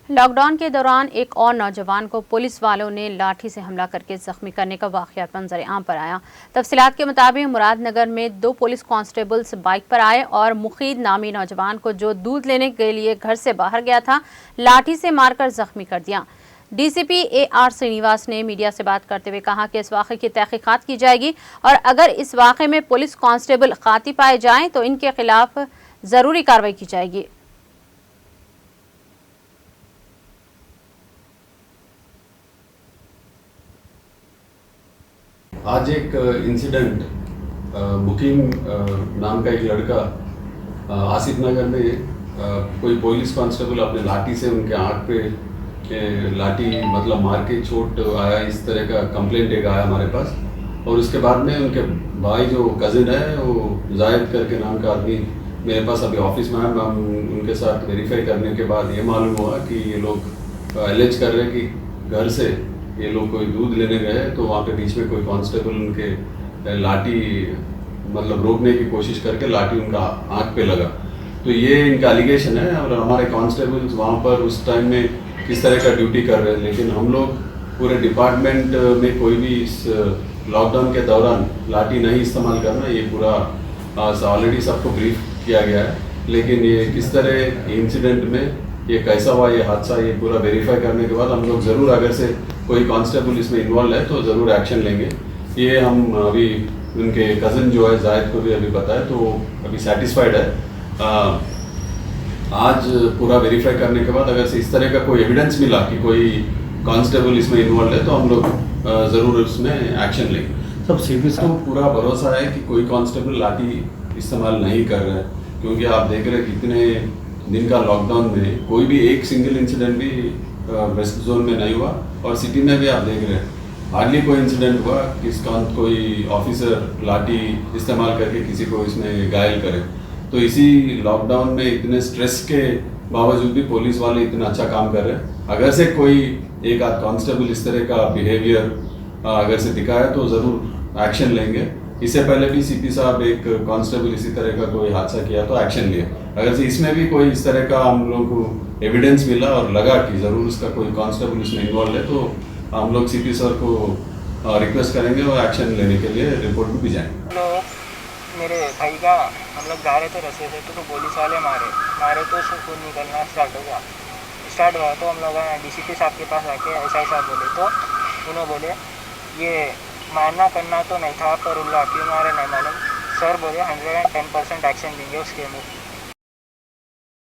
Lockdown के दौरान एक और नौजवान को पुलिस वालों ने लाठी से हमला करके जख्मी करने का वाकया मंजर आम पर आया। तफसीलात के मुताबिक मुरादनगर में 2 पुलिस कांस्टेबल्स बाइक पर आए और मुखीद नामी नौजवान को, जो दूध लेने के लिए घर से बाहर गया था, लाठी से मारकर जख्मी कर दिया। डीसीपी AR श्रीनिवास ने मीडिया से बात करते हुए कहा कि इस वाक़े की तहकीकात की जाएगी और अगर इस वाक़े में पुलिस कांस्टेबल खाती पाए जाएं तो इनके खिलाफ जरूरी कार्रवाई की जाएगी। आज एक इंसिडेंट बुकिंग नाम का एक लड़का आसिफ नगर में कोई पुलिस कांस्टेबल अपने लाठी से उनके आँख पे लाठी मतलब मार के चोट आया, इस तरह का कंप्लेंट एक आया हमारे पास। और उसके बाद में उनके भाई जो कज़िन है वो जायद करके नाम का आदमी मेरे पास अभी ऑफिस में है। हम उनके साथ वेरीफाई करने के बाद ये मालूम हुआ कि ये लोग एलेज कर रहे हैं कि घर से ये लोग कोई दूध लेने गए तो वहाँ पे बीच में कोई कांस्टेबल उनके लाठी मतलब रोकने की कोशिश करके लाठी उनका आँख पे लगा। तो ये इनका एलिगेशन है और हमारे कांस्टेबल्स वहाँ पर उस टाइम में किस तरह का ड्यूटी कर रहे हैं। लेकिन हम लोग पूरे डिपार्टमेंट में कोई भी इस लॉकडाउन के दौरान लाठी नहीं इस्तेमाल करना, ये पूरा ऑलरेडी सबको ब्रीफ किया गया है। लेकिन ये किस तरह इंसिडेंट में ये कैसा हुआ ये हादसा, ये पूरा वेरीफाई करने के बाद हम लोग ज़रूर अगर से कोई कांस्टेबल इसमें इन्वॉल्व है तो ज़रूर एक्शन लेंगे। ये हम अभी उनके कज़न जो है जायद को भी अभी पता है, तो अभी सेटिस्फाइड है। आज पूरा वेरीफाई करने के बाद अगर से इस तरह का कोई एविडेंस मिला कि कोई कांस्टेबल इसमें इन्वॉल्व है तो हम लोग ज़रूर उसमें एक्शन लेंगे। सब सीपी तो पूरा भरोसा है कि कोई कांस्टेबल लाठी इस्तेमाल नहीं कर रहा है, क्योंकि आप देख रहे हैं कितने दिन का लॉकडाउन में कोई भी एक सिंगल इंसिडेंट भी वेस्ट जोन में नहीं हुआ। और सिटी में भी आप देख रहे हैं हार्डली कोई इंसिडेंट हुआ किसका कोई ऑफिसर लाठी इस्तेमाल करके किसी को इसमें घायल करे। तो इसी लॉकडाउन में इतने स्ट्रेस के बावजूद भी पुलिस वाले इतना अच्छा काम कर रहे हैं। अगर से कोई एक आध कांस्टेबल इस तरह का बिहेवियर अगर से दिखाया तो ज़रूर एक्शन लेंगे। इससे पहले भी सीपी साहब एक कांस्टेबल इसी तरह का कोई हादसा किया तो एक्शन लिया। अगर से इसमें भी कोई इस तरह का हम लोग को एविडेंस मिला और लगा कि ज़रूर उसका कोई कांस्टेबल इसमें इन्वॉल्व है तो हम लोग सीपी सर को रिक्वेस्ट करेंगे और एक्शन लेने के लिए रिपोर्ट भी जाएंगे। मेरे भाई का हम लोग जा रहे थे रस्ते से तो पुलिस वाले मारे तो खून निकलना स्टार्ट हुआ तो हम लोग डीसीपी साहब के पास आके SI साहब बोले तो उन्होंने बोले ये मारना करना तो नहीं था पर लाठी मारे नहीं मालूम। सर बोले 110% एक्शन लेंगे उसके मुँह।